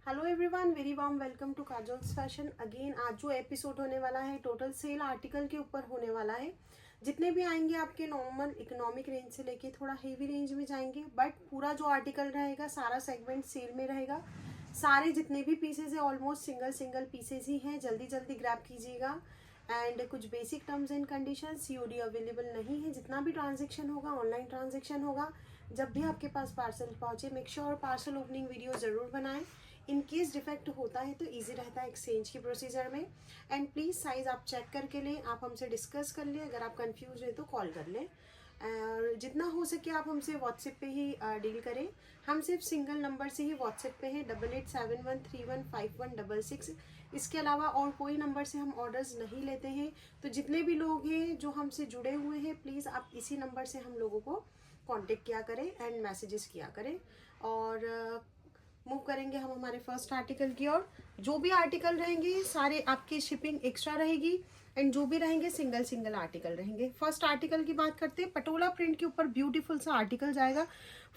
Hello everyone, very warm welcome to Kajol's fashion. Again आज जो episode होने वाला है टोटल सेल आर्टिकल के ऊपर होने वाला है। जितने भी आएंगे आपके नॉर्मल इकोनॉमिक रेंज से लेके थोड़ा हेवी रेंज में जाएंगे, बट पूरा जो आर्टिकल रहेगा सारा सेगमेंट सेल में रहेगा। सारे जितने भी पीसेज है ऑलमोस्ट सिंगल सिंगल पीसेज ही हैं, जल्दी जल्दी ग्रैब कीजिएगा। एंड कुछ basic terms and condition, COD available नहीं है। जितना भी ट्रांजेक्शन होगा ऑनलाइन ट्रांजेक्शन होगा। जब भी आपके पास पार्सल पहुंचे make sure parcel opening video ज़रूर बनाएं। इन केस डिफेक्ट होता है तो इजी रहता है एक्सचेंज की प्रोसीजर में। एंड प्लीज़ साइज़ आप चेक करके लें, आप हमसे डिस्कस कर लें। अगर आप कंफ्यूज हैं तो कॉल कर लें। और जितना हो सके आप हमसे व्हाट्सएप पे ही डील करें। हम सिर्फ सिंगल नंबर से ही व्हाट्सएप पे हैं 8871315166। इसके अलावा और कोई नंबर से हम ऑर्डर्स नहीं लेते हैं। तो जितने भी लोग हैं जो हमसे जुड़े हुए हैं प्लीज़ आप इसी नंबर से हम लोगों को कांटेक्ट किया करें एंड मैसेजेस किया करें। और मूव करेंगे हम हमारे फर्स्ट आर्टिकल की ओर। जो भी आर्टिकल रहेंगे सारे आपकी शिपिंग एक्स्ट्रा रहेगी एंड जो भी रहेंगे सिंगल सिंगल आर्टिकल रहेंगे। फर्स्ट आर्टिकल की बात करते हैं, पटोला प्रिंट के ऊपर ब्यूटीफुल सा आर्टिकल जाएगा।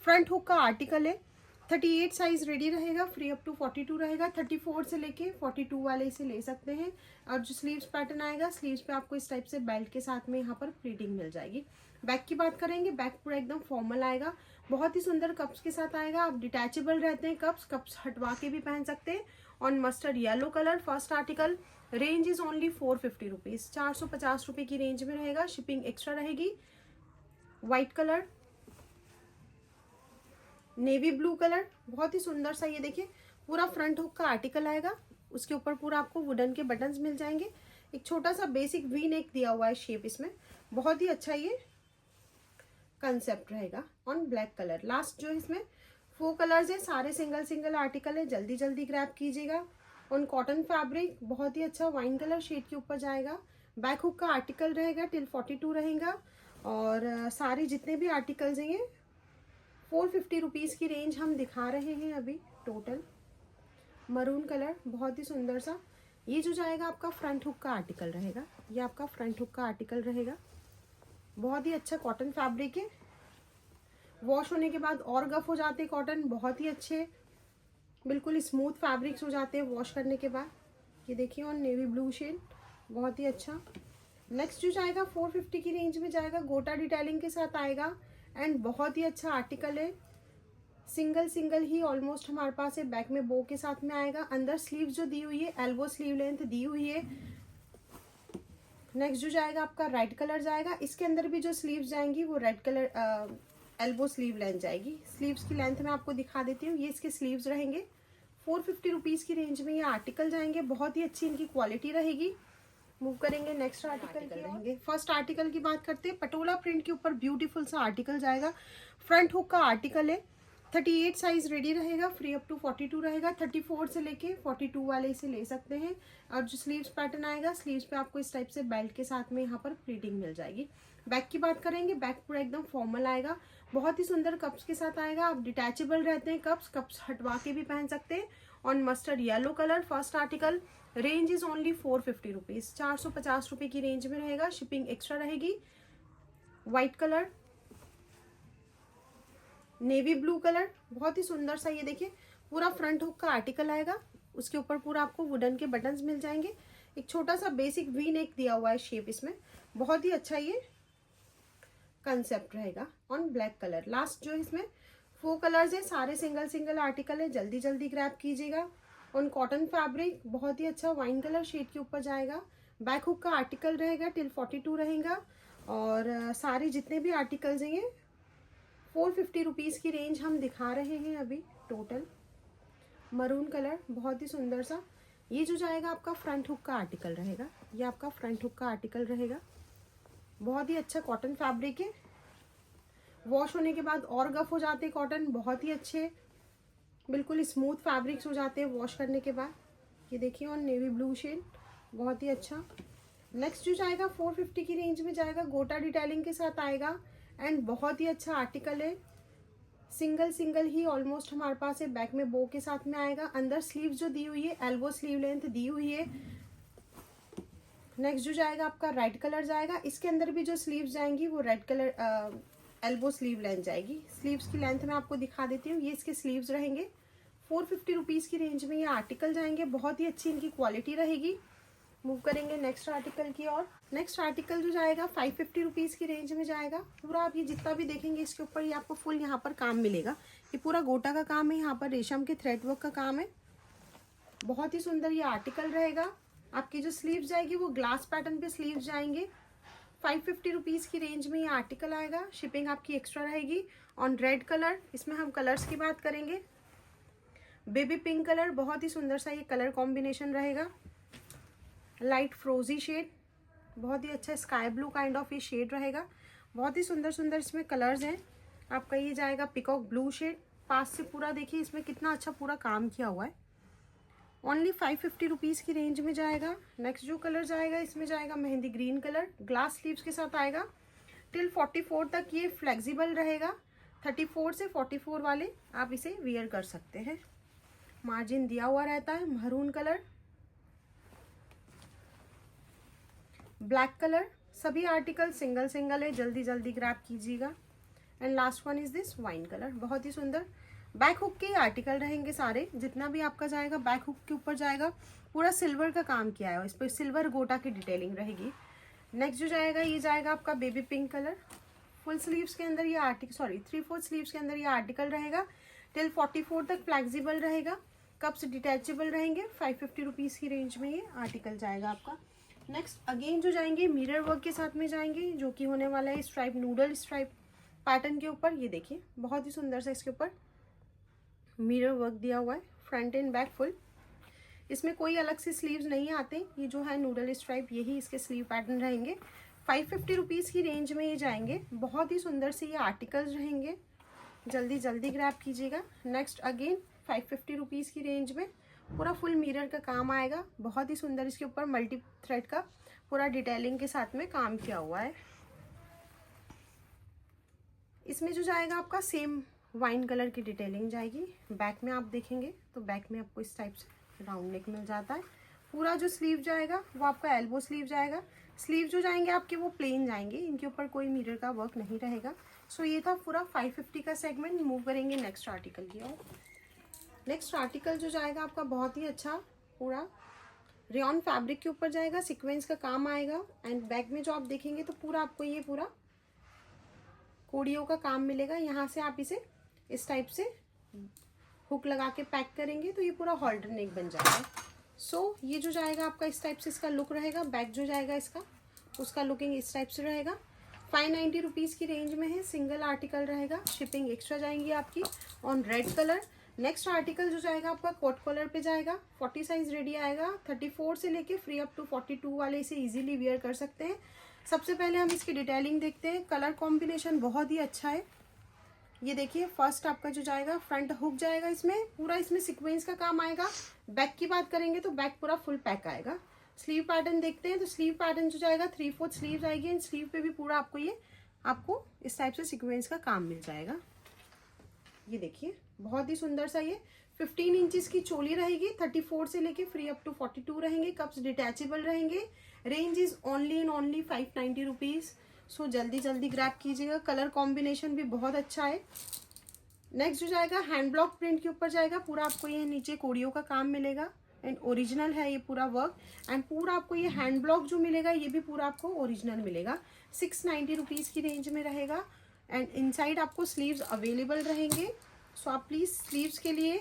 फ्रंट हुक का आर्टिकल है, 38 साइज रेडी रहेगा, फ्री अप टू 42 रहेगा। 34 से लेके 42 वाले इसे ले सकते हैं। और जो स्लीव्स पैटर्न आएगा, स्लीव्स पे आपको इस टाइप से बेल्ट के साथ में यहाँ पर प्लीटिंग मिल जाएगी। बैक की बात करेंगे, बैक पूरा एकदम फॉर्मल आएगा, बहुत ही सुंदर कप्स के साथ आएगा। आप डिटैचेबल रहते हैं कप्स हटवा के भी पहन सकते हैं। On mustard yellow colour first article. Range is only 450 rupees, 450 रुपये की रेंज में रहेगा। शिपिंग एक्स्ट्रा रहेगी। White colour, navy blue colour, बहुत ही सुंदर सा ये देखिए पूरा फ्रंट हुक का आर्टिकल आएगा। उसके ऊपर पूरा आपको वुडन के बटन्स मिल जाएंगे। एक छोटा सा बेसिक वी नेक दिया हुआ है शेप इसमें, बहुत ही अच्छा ये कंसेप्ट रहेगा। ऑन ब्लैक कलर लास्ट जो इसमें 4 कलर्स है, सारे सिंगल सिंगल आर्टिकल है, जल्दी जल्दी ग्रैब कीजिएगा। ऑन कॉटन फैब्रिक बहुत ही अच्छा वाइन कलर शेड के ऊपर जाएगा। बैक हुक का आर्टिकल रहेगा, टिल 42 रहेगा। और सारे जितने भी आर्टिकल्स हैं ये 450 रुपीज़ की रेंज हम दिखा रहे हैं अभी टोटल। मरून कलर बहुत ही सुंदर सा, ये जो जाएगा आपका फ्रंट हुक का आर्टिकल रहेगा। ये आपका फ्रंट हुक का आर्टिकल रहेगा, बहुत ही अच्छा कॉटन फैब्रिक है। वॉश होने के बाद और गफ हो जाते हैं कॉटन, बहुत ही अच्छे बिल्कुल स्मूथ फैब्रिक्स हो जाते हैं वॉश करने के बाद। ये देखिए ऑन नेवी ब्लू शेड, बहुत ही अच्छा। नेक्स्ट जो जाएगा 450 की रेंज में जाएगा, गोटा डिटेलिंग के साथ आएगा एंड बहुत ही अच्छा आर्टिकल है। सिंगल सिंगल ही ऑलमोस्ट हमारे पास है, बैक में बो के साथ में आएगा। अंदर स्लीव जो दी हुई है एल्बो स्लीव लेंथ दी हुई है। नेक्स्ट जो जाएगा आपका रेड कलर जाएगा, इसके अंदर भी जो स्लीव्स जाएंगी वो red colour elbow sleeve length जाएगी। स्लीव्स की लेंथ मैं आपको दिखा देती हूँ, ये इसके स्लीव्स रहेंगे। 450 रुपीज़ की रेंज में ये आर्टिकल जाएंगे, बहुत ही अच्छी इनकी क्वालिटी रहेगी। मूव करेंगे नेक्स्ट आर्टिकल की रहेंगे। फर्स्ट आर्टिकल की बात करते हैं, पटोला प्रिंट के ऊपर ब्यूटीफुल सा आर्टिकल जाएगा। फ्रंट हुक का आर्टिकल है, 38 साइज रेडी रहेगा, फ्री अप टू 42 रहेगा। 34 से लेके 42 वाले इसे ले सकते हैं। और जो स्लीव्स पैटर्न आएगा, स्लीव्स पे आपको इस टाइप से बेल्ट के साथ में यहाँ पर प्लीटिंग मिल जाएगी। बैक की बात करेंगे, बैक पूरा एकदम फॉर्मल आएगा, बहुत ही सुंदर कप्स के साथ आएगा। आप डिटैचेबल रहते हैं कप्स हटवा के भी पहन सकते हैं। On mustard yellow colour first article. Range is only 450 rupees, 450 रुपये की रेंज में रहेगा। शिपिंग एक्स्ट्रा रहेगी। White colour, navy blue colour, बहुत ही सुंदर सा ये देखिए पूरा फ्रंट हुक का आर्टिकल आएगा। उसके ऊपर पूरा आपको वुडन के बटन्स मिल जाएंगे। एक छोटा सा बेसिक वी नेक दिया हुआ है शेप इसमें, बहुत ही अच्छा ये कंसेप्ट रहेगा। ऑन ब्लैक कलर लास्ट जो इसमें 4 कलर्स है, सारे सिंगल सिंगल आर्टिकल है, जल्दी जल्दी ग्रैब कीजिएगा। ऑन कॉटन फैब्रिक बहुत ही अच्छा वाइन कलर शेड के ऊपर जाएगा। बैक हुक का आर्टिकल रहेगा, टिल 42 रहेगा। और सारे जितने भी आर्टिकल्स हैं ये 450 रुपीज़ की रेंज हम दिखा रहे हैं अभी टोटल। मरून कलर बहुत ही सुंदर सा, ये जो जाएगा आपका फ्रंट हुक का आर्टिकल रहेगा। ये आपका फ्रंट हुक का आर्टिकल रहेगा, बहुत ही अच्छा कॉटन फैब्रिक है। वॉश होने के बाद और गफ हो जाते हैं कॉटन, बहुत ही अच्छे बिल्कुल स्मूथ फैब्रिक्स हो जाते हैं वॉश करने के बाद। ये देखिए ऑन नेवी ब्लू शेड, बहुत ही अच्छा। नेक्स्ट जो जाएगा 450 की रेंज में जाएगा, गोटा डिटेलिंग के साथ आएगा एंड बहुत ही अच्छा आर्टिकल है। सिंगल सिंगल ही ऑलमोस्ट हमारे पास है, बैक में बो के साथ में आएगा। अंदर स्लीव जो दी हुई है एल्बो स्लीव लेंथ दी हुई है। नेक्स्ट जो जाएगा आपका रेड कलर जाएगा, इसके अंदर भी जो स्लीव्स जाएंगी वो red colour elbow sleeve length जाएगी। स्लीव्स की लेंथ मैं आपको दिखा देती हूँ, ये इसके स्लीव्स रहेंगे। 450 रुपीज़ की रेंज में ये आर्टिकल जाएंगे। बहुत ही अच्छी इनकी क्वालिटी रहेगी। मूव करेंगे नेक्स्ट आर्टिकल की और। नेक्स्ट आर्टिकल जो जाएगा 550 रुपीज़ की रेंज में जाएगा। पूरा आप ये जितना भी देखेंगे इसके ऊपर ये आपको फुल यहाँ पर काम मिलेगा। ये पूरा गोटा का काम है, यहाँ पर रेशम के थ्रेड वर्क का काम है। बहुत ही सुंदर ये आर्टिकल रहेगा। आपकी जो स्लीव्स जाएगी वो ग्लास पैटर्न पे स्लीव्स जाएंगे। 550 रुपीज़ की रेंज में ये आर्टिकल आएगा। शिपिंग आपकी एक्स्ट्रा रहेगी। ऑन रेड कलर, इसमें हम कलर्स की बात करेंगे। बेबी पिंक कलर, बहुत ही सुंदर सा ये कलर कॉम्बिनेशन रहेगा। लाइट फ्रोजी शेड, बहुत ही अच्छा स्काई ब्लू काइंड ऑफ ये शेड रहेगा। बहुत ही सुंदर सुंदर इसमें कलर्स हैं। आपका ये जाएगा पिकॉक ब्लू शेड। पास से पूरा देखिए इसमें कितना अच्छा पूरा काम किया हुआ है। ओनली 550 रुपीज़ की रेंज में जाएगा। नेक्स्ट जो कलर जाएगा इसमें जाएगा mehndi green colour, glass sleeves के साथ आएगा। टिल 44 तक ये फ्लेक्सिबल रहेगा। 34 से 44 वाले आप इसे वियर कर सकते हैं। मार्जिन दिया हुआ रहता है। महरून कलर, ब्लैक कलर, सभी आर्टिकल सिंगल सिंगल है, जल्दी जल्दी ग्रैब कीजिएगा। And last one is this wine colour, बहुत ही सुंदर। बैक हुक के आर्टिकल रहेंगे सारे, जितना भी आपका जाएगा बैक हुक के ऊपर जाएगा। पूरा सिल्वर का काम किया है, इस पर सिल्वर गोटा की डिटेलिंग रहेगी। नेक्स्ट जो जाएगा ये जाएगा आपका baby pink colour. Full sleeves के अंदर ये आर्टिकल 3/4 स्लीव्स के अंदर ये आर्टिकल रहेगा। टिल 44 तक फ्लेक्सिबल रहेगा। कप्स डिटैचेबल रहेंगे। 550 रुपीज़ की रेंज में ये आर्टिकल जाएगा आपका। नेक्स्ट अगेन जो जाएंगे मिरर वर्क के साथ में जाएंगे, जो कि होने वाला है स्ट्राइप, नूडल स्ट्राइप पैटर्न के ऊपर। ये देखिए बहुत ही सुंदर सा इसके ऊपर मिरर वर्क दिया हुआ है, फ्रंट एंड बैक फुल। इसमें कोई अलग से स्लीव्स नहीं आते। ये जो है नूडल स्ट्राइप, यही इसके स्लीव पैटर्न रहेंगे। 550 रुपीज़ की रेंज में ये जाएंगे। बहुत ही सुंदर से ये आर्टिकल्स रहेंगे, जल्दी जल्दी ग्रैब कीजिएगा। नेक्स्ट अगेन 550 रुपीज़ की रेंज में पूरा फुल मिरर का काम आएगा। बहुत ही सुंदर इसके ऊपर मल्टी थ्रेड का पूरा डिटेलिंग के साथ में काम किया हुआ है। इसमें जो जाएगा आपका सेम वाइन कलर की डिटेलिंग जाएगी। बैक में आप देखेंगे तो बैक में आपको इस टाइप से राउंड नेक मिल जाता है। पूरा जो स्लीव जाएगा वो आपका एल्बो स्लीव जाएगा। स्लीव जो जाएंगे आपके वो प्लेन जाएंगे, इनके ऊपर कोई मिरर का वर्क नहीं रहेगा। सो ये था पूरा 550 का सेगमेंट। मूव करेंगे नेक्स्ट आर्टिकल की ओर। नेक्स्ट आर्टिकल जो जाएगा आपका बहुत ही अच्छा पूरा रेयॉन फैब्रिक के ऊपर जाएगा। सीक्वेंस का काम आएगा। एंड बैक में जो आप देखेंगे तो पूरा आपको ये पूरा कोडियों का काम मिलेगा। यहाँ से आप इसे इस टाइप से हुक लगा के पैक करेंगे तो ये पूरा हॉल्डर नेक बन जाएगा। सो ये जो जाएगा आपका इस टाइप से इसका लुक रहेगा। बैक जो जाएगा इसका उसका लुकिंग इस टाइप से रहेगा। 590 रुपीज़ की रेंज में है। सिंगल आर्टिकल रहेगा। शिपिंग एक्स्ट्रा जाएंगी आपकी on red colour. Next article जो जाएगा आपका कोट कॉलर पे जाएगा। 40 साइज रेडी आएगा। 34 से लेके फ्री अप टू 42 वाले इसे इजीली वियर कर सकते हैं। सबसे पहले हम इसकी डिटेलिंग देखते हैं। कलर कॉम्बिनेशन बहुत ही अच्छा है। ये देखिए फर्स्ट आपका जो जाएगा फ्रंट हुक जाएगा, इसमें पूरा इसमें सीक्वेंस का काम आएगा। बैक की बात करेंगे तो बैक पूरा फुल पैक आएगा। स्लीव पैटर्न देखते हैं तो स्लीव पैटर्न जो जाएगा 3/4 स्लीव आएगी। एंड स्लीव पे भी पूरा आपको इस टाइप से सीक्वेंस का काम मिल जाएगा। ये देखिए बहुत ही सुंदर सा ये 15 इंचेस की चोली रहेगी। 34 से लेके फ्री अप टू 42 रहेंगे। कप्स डिटैचेबल रहेंगे। Range is only and only 590 rupees. So जल्दी जल्दी ग्रैब कीजिएगा। कलर कॉम्बिनेशन भी बहुत अच्छा है। नेक्स्ट जो जाएगा हैंड ब्लॉक प्रिंट के ऊपर जाएगा। पूरा आपको ये नीचे कोडियों का काम मिलेगा। एंड ओरिजिनल है ये पूरा वर्क। एंड पूरा आपको ये हैंड ब्लॉक जो मिलेगा ये भी पूरा आपको ओरिजिनल मिलेगा। 690 रुपीज़ की रेंज में रहेगा। एंड इनसाइड आपको स्लीव्स अवेलेबल रहेंगे। सो आप प्लीज़ स्लीव्स के लिए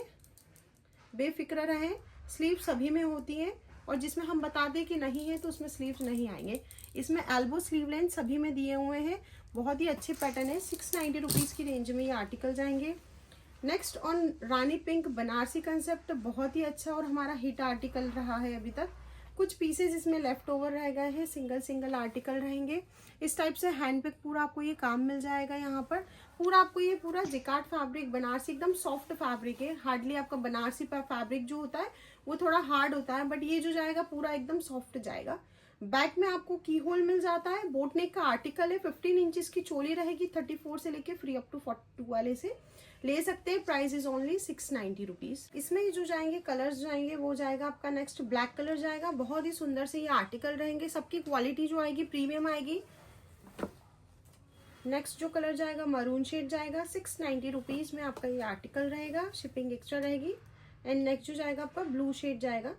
बेफिक्र रहें। स्लीव सभी में होती हैं और जिसमें हम बता दें कि नहीं है तो उसमें स्लीव्स नहीं आएंगे। इसमें एल्बो स्लीव लेंथ सभी में दिए हुए हैं। बहुत ही अच्छे पैटर्न है। 690 रुपीज़ की रेंज में ये आर्टिकल जाएंगे। Next on Rani pink Banarasi concept, बहुत ही अच्छा और हमारा हिट आर्टिकल रहा है अभी तक। कुछ पीसेज इसमें लेफ्ट ओवर रह गए हैं। सिंगल सिंगल आर्टिकल रहेंगे। इस टाइप से हैंड पे पूरा आपको ये काम मिल जाएगा। यहाँ पर पूरा आपको ये पूरा जिकार्ड फैब्रिक, बनारसी एकदम सॉफ्ट फैब्रिक है। हार्डली आपका बनारसी फैब्रिक जो होता है वो थोड़ा हार्ड होता है, बट ये जो जाएगा पूरा एकदम सॉफ्ट जाएगा। बैक में आपको की होल मिल जाता है। बोट नेक का आर्टिकल है। 15 इंचेस की चोली रहेगी। 34 से लेके फ्री अप टू 42 वाले से ले सकते हैं। Price is only 690 rupees. इसमें जो जाएंगे कलर्स जाएंगे वो जाएगा आपका नेक्स्ट ब्लैक कलर जाएगा। बहुत ही सुंदर से ये आर्टिकल रहेंगे। सबकी क्वालिटी जो आएगी प्रीमियम आएगी। नेक्स्ट जो कलर जाएगा मरून शेड जाएगा। 690 रुपीज़ में आपका ये आर्टिकल रहेगा। शिपिंग एक्स्ट्रा रहेगी। एंड नेक्स्ट जो जाएगा आपका ब्लू शेड जाएगा।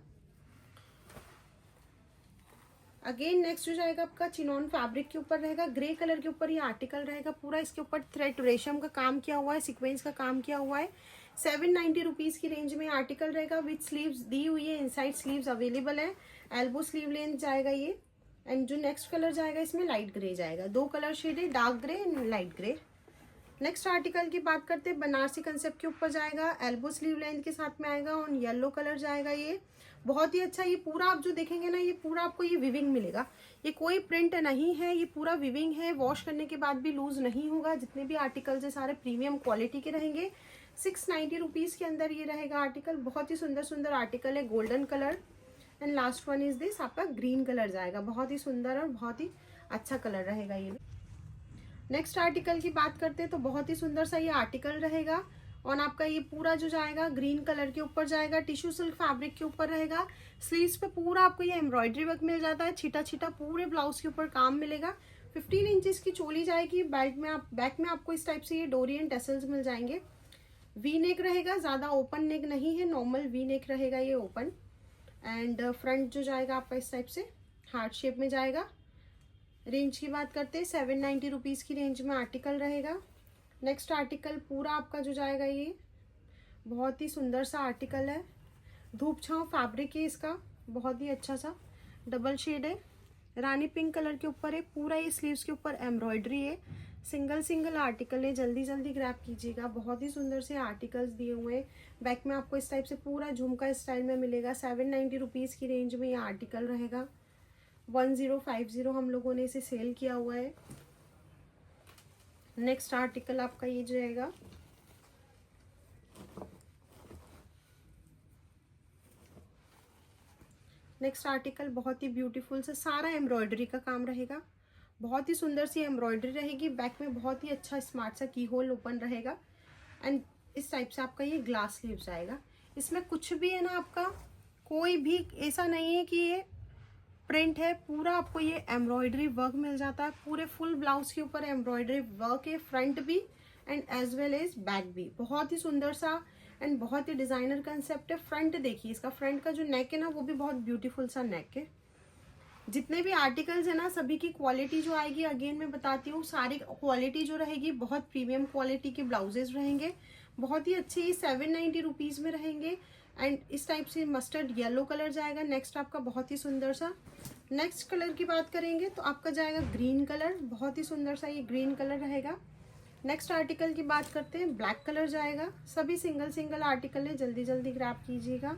अगेन नेक्स्ट जो जाएगा आपका चिनॉन फैब्रिक के ऊपर रहेगा, ग्रे कलर के ऊपर ये आर्टिकल रहेगा पूरा। इसके ऊपर थ्रेड रेशम का काम किया हुआ है, सीक्वेंस का काम किया हुआ है। 790 रुपीज की रेंज में आर्टिकल रहेगा। विथ स्लीव्स दी हुई है, इनसाइड स्लीव्स अवेलेबल है। एल्बो स्लीव लेंथ जाएगा ये। एंड जो नेक्स्ट कलर जाएगा इसमें लाइट ग्रे जाएगा। 2 कलर शेड है, dark grey and light grey. Next article की बात करते हैं, बनारसी कंसेप्ट के ऊपर जाएगा, एल्बो स्लीव लेंथ के साथ में आएगा और येलो कलर जाएगा। ये बहुत ही अच्छा, ये पूरा आप जो देखेंगे ना, ये पूरा आपको ये विविंग मिलेगा। ये कोई प्रिंट नहीं है, ये पूरा विविंग है। वॉश करने के बाद भी लूज नहीं होगा। जितने भी आर्टिकल्स है सारे प्रीमियम क्वालिटी के रहेंगे। 690 रुपीज के अंदर ये रहेगा आर्टिकल। बहुत ही सुंदर सुंदर आर्टिकल है, golden colour. And last one is this, आपका ग्रीन कलर जाएगा। बहुत ही सुंदर और बहुत ही अच्छा कलर रहेगा ये। नेक्स्ट आर्टिकल की बात करते हैं तो बहुत ही सुंदर सा ये आर्टिकल रहेगा। और आपका ये पूरा जो जाएगा ग्रीन कलर के ऊपर जाएगा, टिश्यू सिल्क फैब्रिक के ऊपर रहेगा। स्लीव्स पे पूरा आपको ये एम्ब्रॉयडरी वर्क मिल जाता है, छिटा छिटा पूरे ब्लाउज के ऊपर काम मिलेगा। 15 इंचेस की चोली जाएगी। बैक में आपको इस टाइप से ये डोरी एंड टेसल्स मिल जाएंगे। वी नेक रहेगा, ज्यादा ओपन नेक नहीं है, नॉर्मल वी नेक रहेगा ये ओपन। एंड फ्रंट जो जाएगा आपका इस टाइप से हार्ट शेप में जाएगा। रेंज की बात करते हैं 790 रुपीज की रेंज में आर्टिकल रहेगा। नेक्स्ट आर्टिकल पूरा आपका जो जाएगा ये बहुत ही सुंदर सा आर्टिकल है, धूप छांव फैब्रिक है इसका, बहुत ही अच्छा सा डबल शेड है, रानी पिंक कलर के ऊपर है। पूरा ये स्लीव्स के ऊपर एम्ब्रॉयडरी है। सिंगल सिंगल आर्टिकल है, जल्दी जल्दी ग्रैब कीजिएगा। बहुत ही सुंदर से आर्टिकल्स दिए हुए हैं। बैक में आपको इस टाइप से पूरा झुमका स्टाइल में मिलेगा। 790 रुपीज की रेंज में ये आर्टिकल रहेगा। 1050 हम लोगों ने इसे सेल किया हुआ है। नेक्स्ट आर्टिकल आपका ये जाएगा, नेक्स्ट आर्टिकल बहुत ही ब्यूटीफुल से सारा एम्ब्रॉयडरी का काम रहेगा। बहुत ही सुंदर सी एम्ब्रॉयडरी रहेगी। बैक में बहुत ही अच्छा स्मार्ट सा की होल ओपन रहेगा। एंड इस टाइप से आपका ये ग्लास स्लीव्स आएगा। इसमें कुछ भी है ना, आपका कोई भी ऐसा नहीं है कि ये प्रिंट है, पूरा आपको ये एम्ब्रॉयडरी वर्क मिल जाता है। पूरे फुल ब्लाउज के ऊपर एम्ब्रॉयडरी वर्क है, फ्रंट भी and as well as back भी। बहुत ही सुंदर सा एंड बहुत ही डिजाइनर कंसेप्ट है। फ्रंट देखिए, इसका फ्रंट का जो नेक है ना, वो भी बहुत ब्यूटीफुल सा नेक है। जितने भी आर्टिकल्स है ना, सभी की क्वालिटी जो आएगी, अगेन मैं बताती हूँ, सारी क्वालिटी जो रहेगी बहुत प्रीमियम क्वालिटी के ब्लाउजेज रहेंगे। बहुत ही अच्छे 790 रुपीज में रहेंगे। एंड इस टाइप से मस्टर्ड येलो कलर जाएगा। नेक्स्ट आपका बहुत ही सुंदर सा, नेक्स्ट कलर की बात करेंगे तो आपका जाएगा ग्रीन कलर। बहुत ही सुंदर सा ये ग्रीन कलर रहेगा। नेक्स्ट आर्टिकल की बात करते हैं, ब्लैक कलर जाएगा। सभी सिंगल सिंगल आर्टिकल है, जल्दी जल्दी ग्रैब कीजिएगा।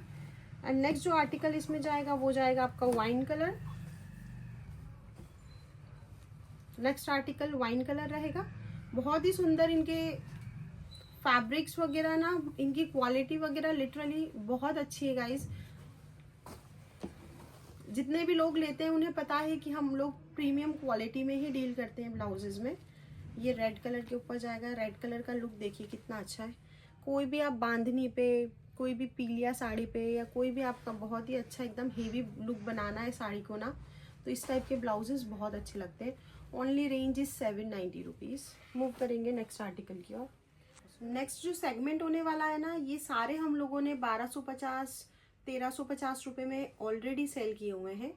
एंड नेक्स्ट जो आर्टिकल इसमें जाएगा वो जाएगा आपका wine colour. Next article wine colour रहेगा। बहुत ही सुंदर इनके फैब्रिक्स वगैरह ना, इनकी क्वालिटी वगैरह लिटरली बहुत अच्छी है गाइस। जितने भी लोग लेते हैं उन्हें पता है कि हम लोग प्रीमियम क्वालिटी में ही डील करते हैं ब्लाउजेज में। ये रेड कलर के ऊपर जाएगा। रेड कलर का लुक देखिए कितना अच्छा है। कोई भी आप बांधनी पे, कोई भी पीलिया साड़ी पे, या कोई भी आपका बहुत ही अच्छा एकदम हेवी लुक बनाना है साड़ी को ना, तो इस टाइप के ब्लाउजेस बहुत अच्छे लगते हैं। Only range is 790 rupees. Move करेंगे नेक्स्ट आर्टिकल की ओर। नेक्स्ट जो सेगमेंट होने वाला है ना, ये सारे हम लोगों ने 1250 1350 रुपये में ऑलरेडी सेल किए हुए हैं।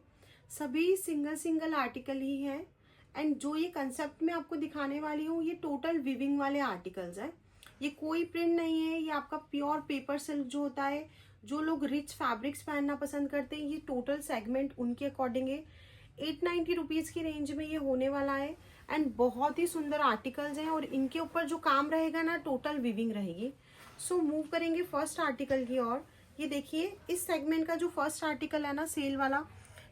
सभी सिंगल सिंगल आर्टिकल ही हैं। एंड जो ये कंसेप्ट में आपको दिखाने वाली हूँ, ये टोटल विविंग वाले आर्टिकल्स हैं। ये कोई प्रिंट नहीं है, ये आपका प्योर पेपर सिल्क जो होता है। जो लोग रिच फैब्रिक्स पहनना पसंद करते हैं, ये टोटल सेगमेंट उनके अकॉर्डिंग है। 890 रुपीज की रेंज में ये होने वाला है। एंड बहुत ही सुंदर आर्टिकल्स हैं और इनके ऊपर जो काम रहेगा ना, टोटल विविंग रहेगी। सो मूव करेंगे फर्स्ट आर्टिकल की ओर। ये देखिए, इस सेगमेंट का जो फर्स्ट आर्टिकल है ना, सेल वाला,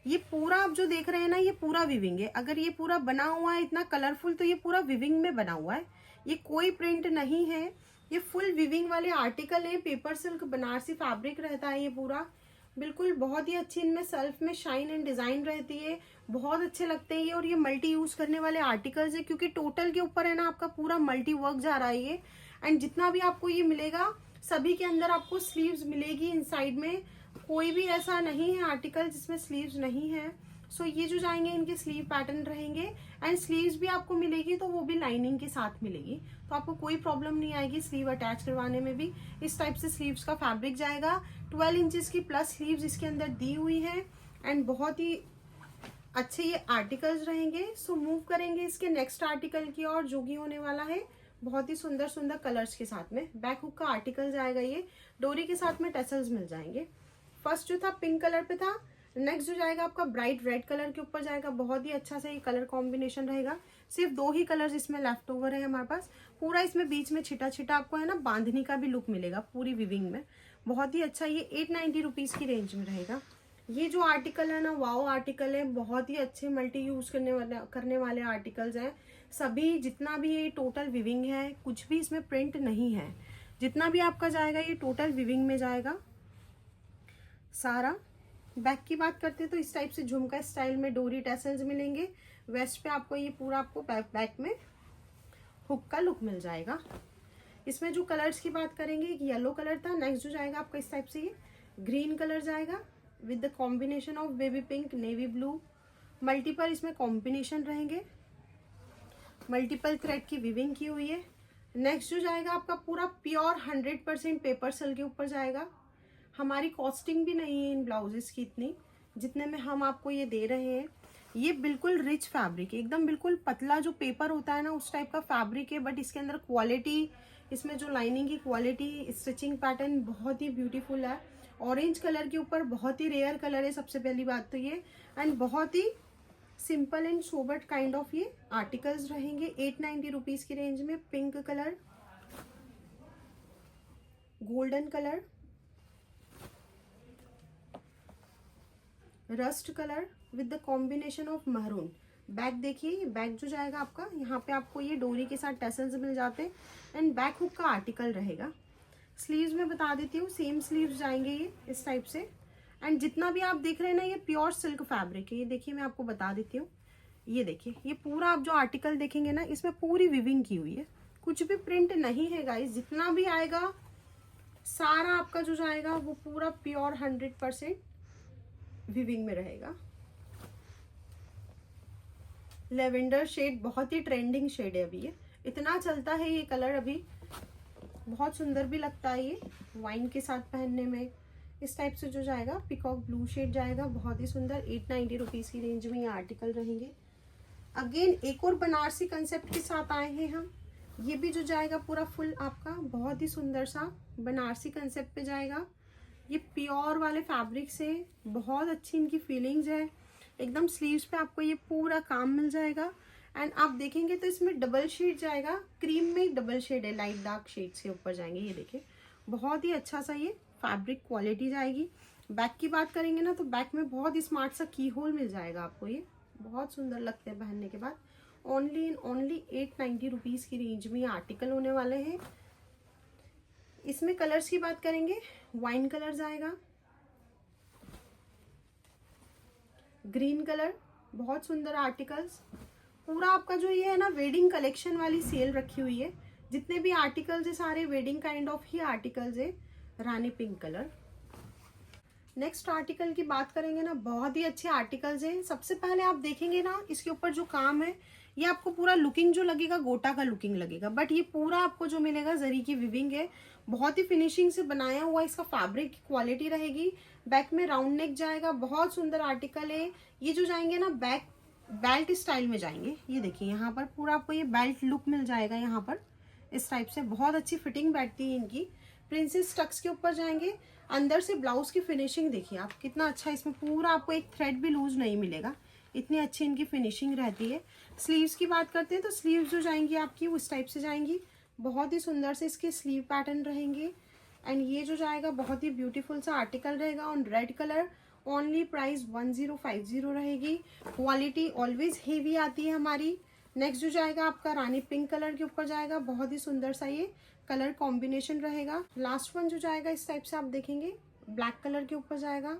ये पूरा आप जो देख रहे हैं ना, ये पूरा विविंग है। अगर ये पूरा बना हुआ है इतना कलरफुल, तो ये पूरा विविंग में बना हुआ है। ये कोई प्रिंट नहीं है, ये फुल विविंग वाले आर्टिकल है। पेपर सिल्क बनारसी फैब्रिक रहता है ये पूरा, बिल्कुल बहुत ही अच्छी। इनमें सेल्फ में शाइन एंड डिजाइन रहती है, बहुत अच्छे लगते हैं ये। और ये मल्टी यूज करने वाले आर्टिकल्स है, क्योंकि टोटल के ऊपर है ना आपका पूरा मल्टी वर्क जा रहा है ये। एंड जितना भी आपको ये मिलेगा, सभी के अंदर आपको स्लीव्स मिलेगी इनसाइड में। कोई भी ऐसा नहीं है आर्टिकल जिसमें स्लीव्स नहीं है। सो ये जो जाएंगे इनके स्लीव पैटर्न रहेंगे एंड स्लीव्स भी आपको मिलेगी तो वो भी लाइनिंग के साथ मिलेगी, तो आपको कोई प्रॉब्लम नहीं आएगी स्लीव अटैच करवाने में भी। इस टाइप से स्लीव्स का फैब्रिक जाएगा। 12 इंचेस की प्लस स्लीव्स इसके अंदर दी हुई है एंड बहुत ही अच्छे ये आर्टिकल्स रहेंगे। सो मूव करेंगे इसके नेक्स्ट आर्टिकल की और जो कि होने वाला है बहुत ही सुंदर सुंदर कलर्स के साथ में। बैक हुक का आर्टिकल जाएगा, ये डोरी के साथ में टसल्स मिल जाएंगे। फर्स्ट जो था पिंक कलर पे था, नेक्स्ट जो जाएगा आपका ब्राइट रेड कलर के ऊपर जाएगा। बहुत ही अच्छा सा ये कलर कॉम्बिनेशन रहेगा। सिर्फ 2 ही कलर्स इसमें लेफ्ट ओवर है हमारे पास। पूरा इसमें बीच में छिटा छिटा आपको है ना बांधनी का भी लुक मिलेगा पूरी विविंग में। बहुत ही अच्छा, ये 890 रुपीज की रेंज में रहेगा। ये जो आर्टिकल है ना वाओ आर्टिकल है, बहुत ही अच्छे मल्टी यूज करने वाले आर्टिकल्स हैं सभी। जितना भी ये टोटल विविंग है, कुछ भी इसमें प्रिंट नहीं है। जितना भी आपका जाएगा ये टोटल विविंग में जाएगा सारा। बैक की बात करते हैं तो इस टाइप से झुमका स्टाइल में डोरी टैसल्स मिलेंगे। वेस्ट पे आपको ये पूरा आपको बैक में हुक का लुक मिल जाएगा। इसमें जो कलर्स की बात करेंगे, एक येलो कलर था, नेक्स्ट जो जाएगा आपका इस टाइप से ये ग्रीन कलर जाएगा with the combination of baby pink, navy blue. Multiple इसमें कॉम्बिनेशन रहेंगे, मल्टीपल थ्रेड की विविंग की हुई है। नेक्स्ट जो जाएगा आपका पूरा प्योर 100% पेपर सिल्क के ऊपर जाएगा। हमारी कॉस्टिंग भी नहीं है इन ब्लाउजेस की इतनी जितने में हम आपको ये दे रहे हैं। ये बिल्कुल रिच फैब्रिक है, एकदम बिल्कुल पतला जो पेपर होता है ना उस टाइप का फैब्रिक है, बट इसके अंदर क्वालिटी, इसमें जो लाइनिंग की क्वालिटी, स्टिचिंग पैटर्न बहुत ही ब्यूटीफुल है। ऑरेंज कलर के ऊपर बहुत ही रेयर कलर है सबसे पहली बात तो ये, एंड बहुत ही सिंपल एंड सोबर्ट काइंड ऑफ ये आर्टिकल्स रहेंगे 890 रुपीज की रेंज में। Pink colour, golden colour, rust colour with the combination of maroon. Back देखिए, बैक जो जाएगा आपका यहाँ पे आपको ये डोरी के साथ टसल्स मिल जाते हैं एंड बैक हुक का आर्टिकल रहेगा। स्लीव्स में बता देती हूँ, सेम स्लीव्स जाएंगे ये इस टाइप से। एंड जितना भी आप देख रहे हैं ना ये प्योर सिल्क फैब्रिक है। ये देखिए मैं आपको बता देती हूँ, ये देखिए ये पूरा आप जो आर्टिकल देखेंगे ना इसमें पूरी विविंग की हुई है, कुछ भी प्रिंट नहीं है गाइस। जितना भी आएगा सारा आपका जो जाएगा वो पूरा प्योर 100% विविंग में रहेगा। लेवेंडर शेड बहुत ही ट्रेंडिंग शेड है अभी, ये इतना चलता है ये कलर अभी, बहुत सुंदर भी लगता है ये वाइन के साथ पहनने में। इस टाइप से जो जाएगा पिकॉक ब्लू शेड जाएगा, बहुत ही सुंदर 890 रुपीज की रेंज में ये आर्टिकल रहेंगे। अगेन एक और बनारसी कंसेप्ट के साथ आए हैं हम। ये भी जो जाएगा पूरा फुल आपका बहुत ही सुंदर सा बनारसी कंसेप्ट पे जाएगा। ये प्योर वाले फैब्रिक से बहुत अच्छी इनकी फीलिंग्स है एकदम। स्लीव्स पे आपको ये पूरा काम मिल जाएगा एंड आप देखेंगे तो इसमें डबल शेड जाएगा, क्रीम में डबल शेड है, लाइट डार्क शेड्स के ऊपर जाएंगे। ये देखिए बहुत ही अच्छा सा ये फैब्रिक क्वालिटी जाएगी। बैक की बात करेंगे ना तो बैक में बहुत ही स्मार्ट सा की होल मिल जाएगा आपको, ये बहुत सुंदर लगते हैं पहनने के बाद। ओनली 890 रुपीज की रेंज में ये आर्टिकल होने वाले हैं। इसमें कलर्स की बात करेंगे, वाइन कलर जाएगा, ग्रीन कलर, बहुत सुंदर आर्टिकल्स। पूरा आपका जो ये है ना वेडिंग कलेक्शन वाली सेल रखी हुई है, जितने भी आर्टिकल्स है सारे wedding kind of he articles है। रानी पिंक कलर। नेक्स्ट आर्टिकल की बात करेंगे ना, बहुत ही अच्छे आर्टिकल्स हैं। सबसे पहले आप देखेंगे ना इसके ऊपर जो काम है ये आपको पूरा लुकिंग जो लगेगा गोटा का लुकिंग लगेगा, बट ये पूरा आपको जो मिलेगा जरी की विविंग है, बहुत ही फिनिशिंग से बनाया हुआ इसका फैब्रिक की क्वालिटी रहेगी। बैक में राउंड नेक जाएगा, बहुत सुंदर आर्टिकल है। ये जो जाएंगे ना बैक बेल्ट स्टाइल में जाएंगे। ये देखिए यहाँ पर पूरा आपको ये बेल्ट लुक मिल जाएगा, यहाँ पर इस टाइप से बहुत अच्छी फिटिंग बैठती है इनकी। प्रिंसेस टक्स के ऊपर जाएंगे। अंदर से ब्लाउज की फिनिशिंग देखिए आप कितना अच्छा, इसमें पूरा आपको एक थ्रेड भी लूज नहीं मिलेगा, इतनी अच्छी इनकी फिनिशिंग रहती है। स्लीव्स की बात करते हैं तो स्लीव्स जो जाएंगी आपकी उस टाइप से जाएंगी, बहुत ही सुंदर से इसके स्लीव पैटर्न रहेंगे। एंड ये जो जाएगा बहुत ही ब्यूटीफुल सा आर्टिकल रहेगा on red colour. Only price 1050 रहेगी। क्वालिटी ऑलवेज हेवी आती है हमारी। नेक्स्ट जो जाएगा आपका रानी पिंक कलर के ऊपर जाएगा, बहुत ही सुंदर सा ये कलर कॉम्बिनेशन रहेगा। लास्ट वन जो जाएगा इस टाइप से आप देखेंगे ब्लैक कलर के ऊपर जाएगा।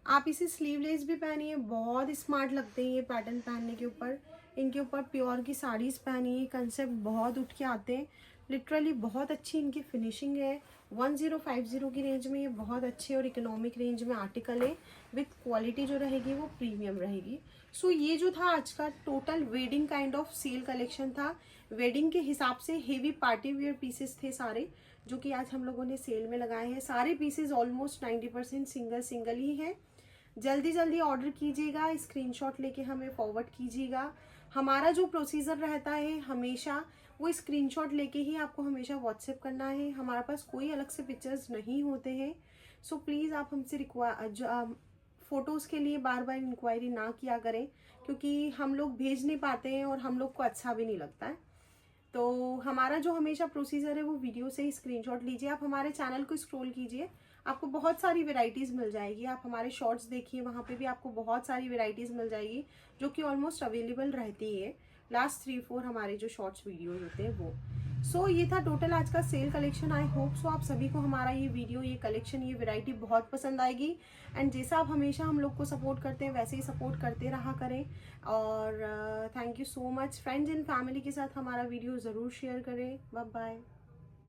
आप इसे स्लीवलेस भी पहनिए, बहुत स्मार्ट लगते हैं ये पैटर्न पहनने के ऊपर। इनके ऊपर प्योर की साड़ीज पहनिए, कंसेप्ट बहुत उठ के आते हैं। लिटरली बहुत अच्छी इनकी फिनिशिंग है। 1050 की रेंज में ये बहुत अच्छे और इकोनॉमिक रेंज में आर्टिकल है, विथ क्वालिटी जो रहेगी वो प्रीमियम रहेगी। सो ये जो था आज का total wedding kind of sale collection था। वेडिंग के हिसाब से हेवी पार्टी वेयर पीसेस थे सारे, जो कि आज हम लोगों ने सेल में लगाए हैं। सारे पीसेस ऑलमोस्ट 90% सिंगल ही हैं। जल्दी जल्दी ऑर्डर कीजिएगा, स्क्रीनशॉट लेके हमें फॉरवर्ड कीजिएगा। हमारा जो प्रोसीजर रहता है हमेशा, वो स्क्रीनशॉट लेके ही आपको हमेशा व्हाट्सएप करना है। हमारे पास कोई अलग से पिक्चर्स नहीं होते हैं। सो प्लीज़ आप हमसे फ़ोटोज़ के लिए बार बार इंक्वायरी ना किया करें, क्योंकि हम लोग भेज नहीं पाते हैं और हम लोग को अच्छा भी नहीं लगता है। तो हमारा जो हमेशा प्रोसीजर है वो वीडियो से ही स्क्रीनशॉट लीजिए। आप हमारे चैनल को स्क्रॉल कीजिए, आपको बहुत सारी वेराइटीज़ मिल जाएगी। आप हमारे शॉर्ट्स देखिए, वहाँ पे भी आपको बहुत सारी वेराइटीज़ मिल जाएगी जो कि ऑलमोस्ट अवेलेबल रहती है। लास्ट 3-4 हमारे जो शॉर्ट्स वीडियोज होते हैं वो। सो ये था टोटल आज का sale collection. I hope so आप सभी को हमारा ये वीडियो, ये कलेक्शन, ये वैरायटी बहुत पसंद आएगी। एंड जैसा आप हमेशा हम लोग को सपोर्ट करते हैं वैसे ही सपोर्ट करते रहा करें। और thank you so much. Friends and family के साथ हमारा वीडियो ज़रूर शेयर करें। Bye bye.